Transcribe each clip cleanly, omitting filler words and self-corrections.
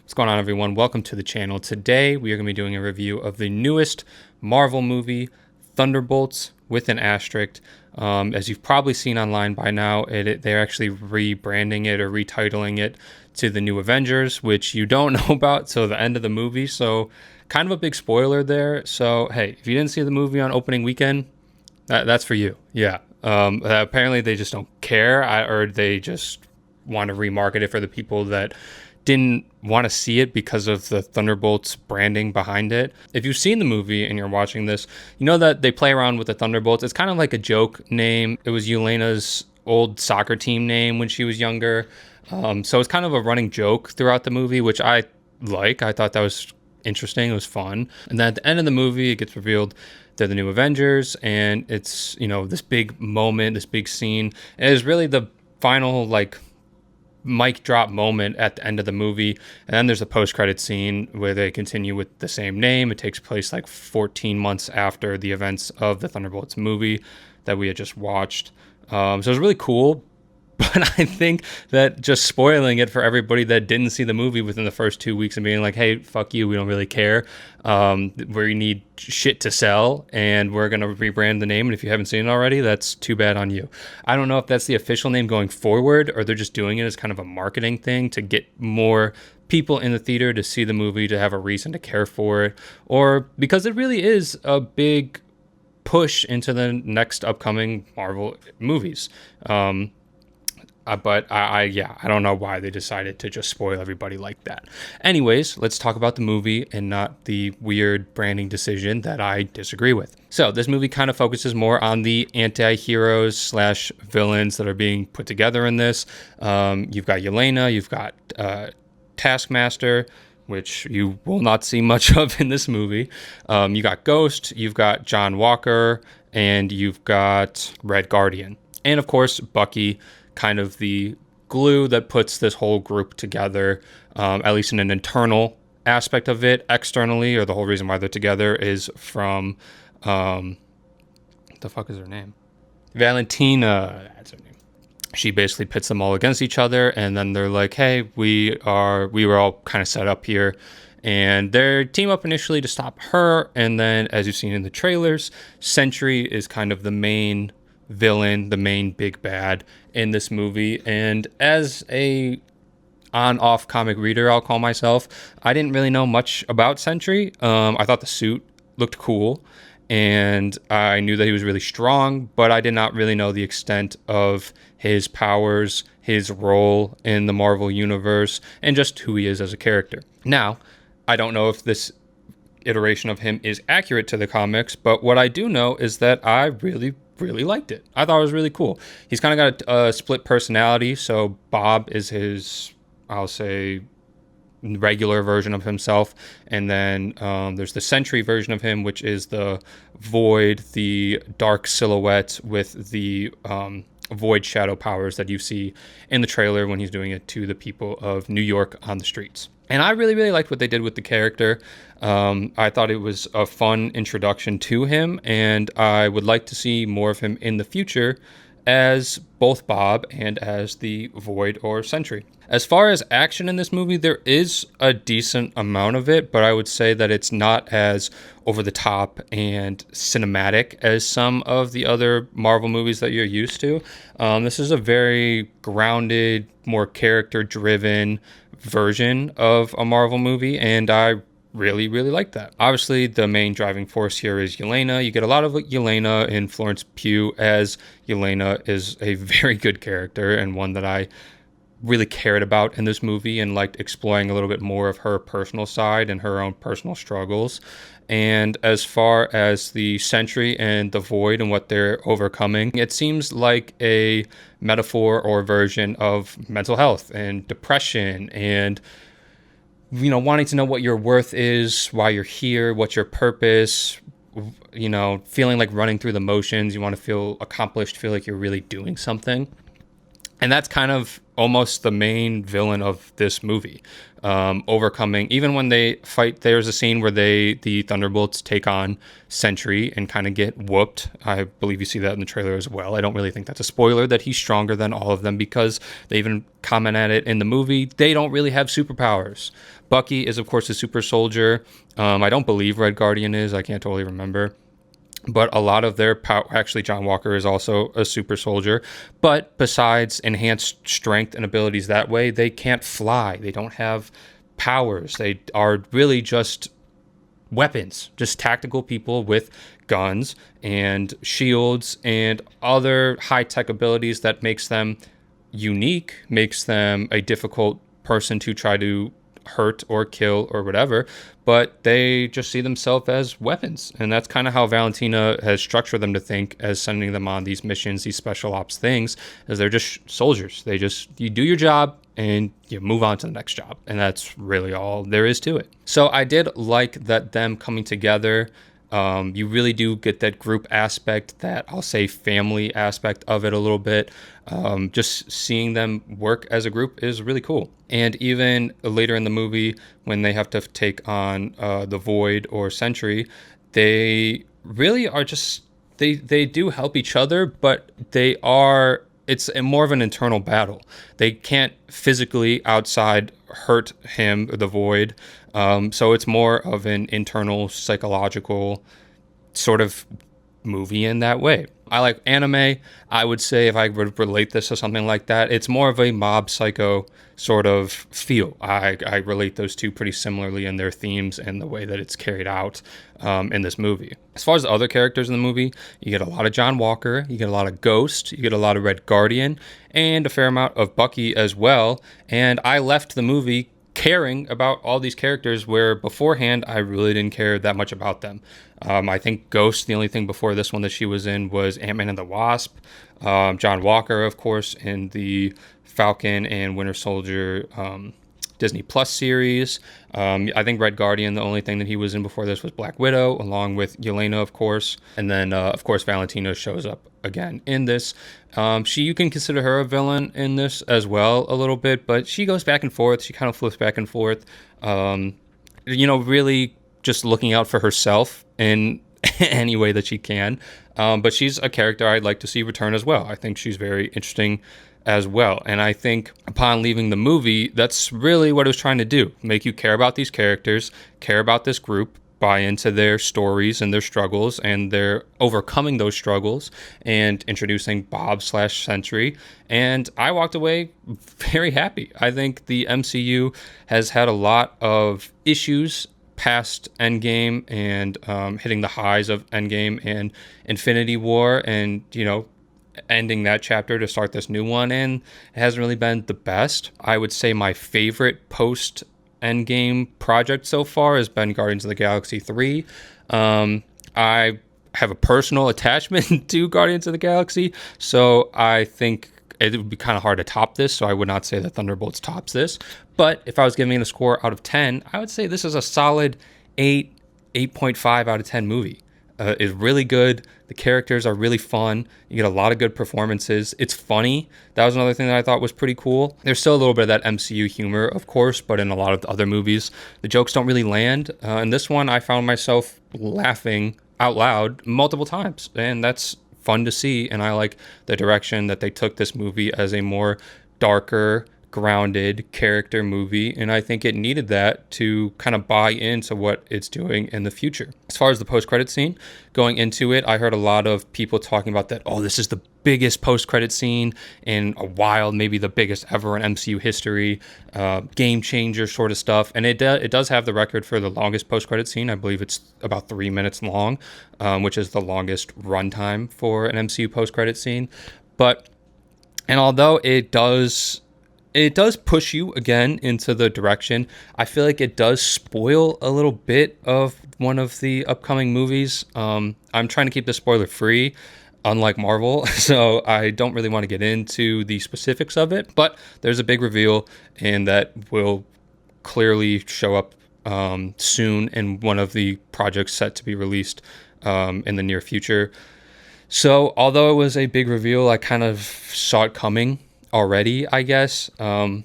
What's going on, everyone? Welcome to the channel. Today, we are going to be doing a review of the newest Marvel movie, Thunderbolts, with an asterisk. As you've probably seen online by now, they're actually rebranding it or retitling it to the new Avengers, which you don't know about till the end of the movie. So, kind of a big spoiler there. So, hey, if you didn't see the movie on opening weekend, that's for you. Yeah. Apparently, they just don't care, or they just want to remarket it for the people that didn't want to see it because of the Thunderbolts branding behind it. If you've seen the movie and you're watching this, you know that they play around with the Thunderbolts. It's kind of like a joke name. It was Yelena's old soccer team name when she was younger. So it's kind of a running joke throughout the movie, which I like. I thought that was interesting. It was fun. And then at the end of the movie, it gets revealed they're the new Avengers, and it's, this big moment, this big scene. And it's really the final, mic drop moment at the end of the movie, and then there's a post-credit scene where they continue with the same name. It takes place 14 months after the events of the Thunderbolts movie that we had just watched. So it was really cool, but I think that just spoiling it for everybody that didn't see the movie within the first 2 weeks and being like, hey, fuck you, we don't really care. We need shit to sell, and we're going to rebrand the name. And if you haven't seen it already, that's too bad on you. I don't know if that's the official name going forward, or they're just doing it as kind of a marketing thing to get more people in the theater to see the movie, to have a reason to care for it, or because it really is a big push into the next upcoming Marvel movies. But I don't know why they decided to just spoil everybody like that. Anyways, let's talk about the movie and not the weird branding decision that I disagree with. So this movie kind of focuses more on the anti-heroes / villains that are being put together in this. You've got Yelena, you've got Taskmaster, which you will not see much of in this movie. You got Ghost, you've got John Walker, and you've got Red Guardian. And of course, Bucky, kind of the glue that puts this whole group together, at least in an internal aspect of it. Externally, or the whole reason why they're together, is from what the fuck is her name? Valentina, that's her name. She basically pits them all against each other, and then they're like, hey, we were all kind of set up here. And they team up initially to stop her, and then, as you've seen in the trailers, Sentry is kind of the main villain, the main big bad in this movie. And as a on-off comic reader, I'll call myself, I didn't really know much about Sentry. I thought the suit looked cool, and I knew that he was really strong, but I did not really know the extent of his powers, his role in the Marvel universe, and just who he is as a character. Now, I don't know if this iteration of him is accurate to the comics, but what I do know is that I really liked it. I thought it was really cool. He's kind of got a split personality. So Bob is his, I'll say, regular version of himself, and then there's the Sentry version of him, which is the Void, the dark silhouette with the Void shadow powers that you see in the trailer when he's doing it to the people of New York on the streets. And I really liked what they did with the character. I thought it was a fun introduction to him, and I would like to see more of him in the future as both Bob and as the Void or Sentry. As far as action in this movie, there is a decent amount of it, but I would say that it's not as over the top and cinematic as some of the other Marvel movies that you're used to. This is a very grounded, more character-driven version of a Marvel movie, and I really like that. Obviously, the main driving force here is Yelena. You get a lot of Yelena in Florence Pugh, as Yelena is a very good character and one that I really cared about in this movie and liked exploring a little bit more of her personal side and her own personal struggles. And as far as the Sentry and the Void and what they're overcoming, it seems like a metaphor or version of mental health and depression and wanting to know what your worth is, why you're here, what's your purpose, feeling like running through the motions. You want to feel accomplished, feel like you're really doing something. And that's kind of almost the main villain of this movie. Overcoming, even when they fight, there's a scene where the Thunderbolts take on Sentry and kind of get whooped. I believe you see that in the trailer as well. I don't really think that's a spoiler that he's stronger than all of them, because they even comment at it in the movie. They don't really have superpowers. Bucky is, of course, a super soldier. I don't believe Red Guardian is. I can't totally remember. But a lot of their power, actually, John Walker is also a super soldier. But besides enhanced strength and abilities that way, they can't fly. They don't have powers. They are really just weapons, just tactical people with guns and shields and other high-tech abilities that makes them unique, makes them a difficult person to try to hurt or kill or whatever, but they just see themselves as weapons. And that's kind of how Valentina has structured them to think, as sending them on these missions, these special ops things, as they're just soldiers. You do your job and you move on to the next job. And that's really all there is to it. So I did like that them coming together. You really do get that group aspect, that I'll say family aspect of it a little bit. Just seeing them work as a group is really cool. And even later in the movie, when they have to take on the Void or Sentry, they really are just, they do help each other, but it's more of an internal battle. They can't physically outside hurt him, the Void. So it's more of an internal psychological sort of movie in that way. I like anime. I would say if I would relate this to something like that, it's more of a Mob Psycho sort of feel. I relate those two pretty similarly in their themes and the way that it's carried out in this movie. As far as the other characters in the movie, you get a lot of John Walker, you get a lot of Ghost, you get a lot of Red Guardian, and a fair amount of Bucky as well. And I left the movie caring about all these characters, where beforehand I really didn't care that much about them. I think Ghost, the only thing before this one that she was in was Ant-Man and the Wasp. John Walker, of course, in the Falcon and Winter Soldier Disney Plus series. I think Red Guardian, the only thing that he was in before this was Black Widow, along with Yelena, of course. And then, of course, Valentina shows up again in this. You can consider her a villain in this as well a little bit, but she goes back and forth. She kind of flips back and forth. Really just looking out for herself in any way that she can. But she's a character I'd like to see return as well. I think she's very interesting as well. And I think upon leaving the movie, that's really what it was trying to do. Make you care about these characters, care about this group, buy into their stories and their struggles and their overcoming those struggles, and introducing Bob/Sentry. And I walked away very happy. I think the MCU has had a lot of issues past Endgame and hitting the highs of Endgame and Infinity War, and ending that chapter to start this new one, and it hasn't really been the best. I would say my favorite post Endgame project so far has been Guardians of the Galaxy 3. I have a personal attachment to Guardians of the Galaxy, so I think it would be kind of hard to top this, so I would not say that Thunderbolts tops this. But if I was giving it a score out of 10, I would say this is a solid 8.5 out of 10 movie. Is really good. The characters are really fun. You get a lot of good performances. It's funny. That was another thing that I thought was pretty cool. There's still a little bit of that MCU humor, of course, but in a lot of the other movies, the jokes don't really land. In this one, I found myself laughing out loud multiple times, and that's fun to see. And I like the direction that they took this movie as a more darker, grounded character movie, and I think it needed that to kind of buy into what it's doing in the future. As far as the post-credit scene, going into it, I heard a lot of people talking about that, this is the biggest post-credit scene in a while, maybe the biggest ever in MCU history, game changer sort of stuff. And it does have the record for the longest post-credit scene. I believe it's about 3 minutes long, which is the longest runtime for an MCU post-credit scene. And although it does push you again into the direction, I feel like it does spoil a little bit of one of the upcoming movies. I'm trying to keep this spoiler free, unlike Marvel, so I don't really want to get into the specifics of it, but there's a big reveal, and that will clearly show up soon in one of the projects set to be released in the near future. So although it was a big reveal, I kind of saw it coming. already, I guess. I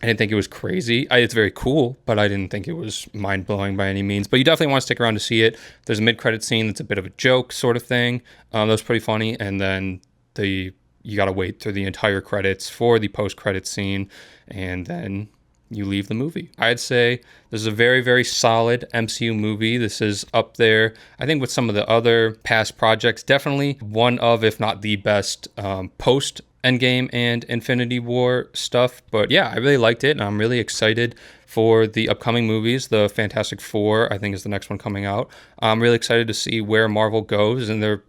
didn't think it was crazy. It's very cool, but I didn't think it was mind-blowing by any means. But you definitely want to stick around to see it. There's a mid-credit scene that's a bit of a joke sort of thing. That was pretty funny. And then you got to wait through the entire credits for the post-credit scene, and then you leave the movie. I'd say this is a very, very solid MCU movie. This is up there, I think, with some of the other past projects. Definitely one of, if not the best, post Endgame and Infinity War stuff. But yeah, I really liked it, and I'm really excited for the upcoming movies. The Fantastic Four, I think, is the next one coming out. I'm really excited to see where Marvel goes in their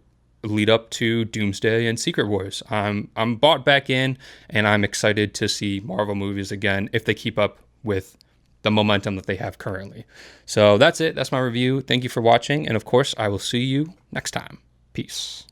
lead up to Doomsday and Secret Wars. I'm bought back in, and I'm excited to see Marvel movies again if they keep up with the momentum that they have currently. So that's it. That's my review. Thank you for watching, and of course, I will see you next time. Peace.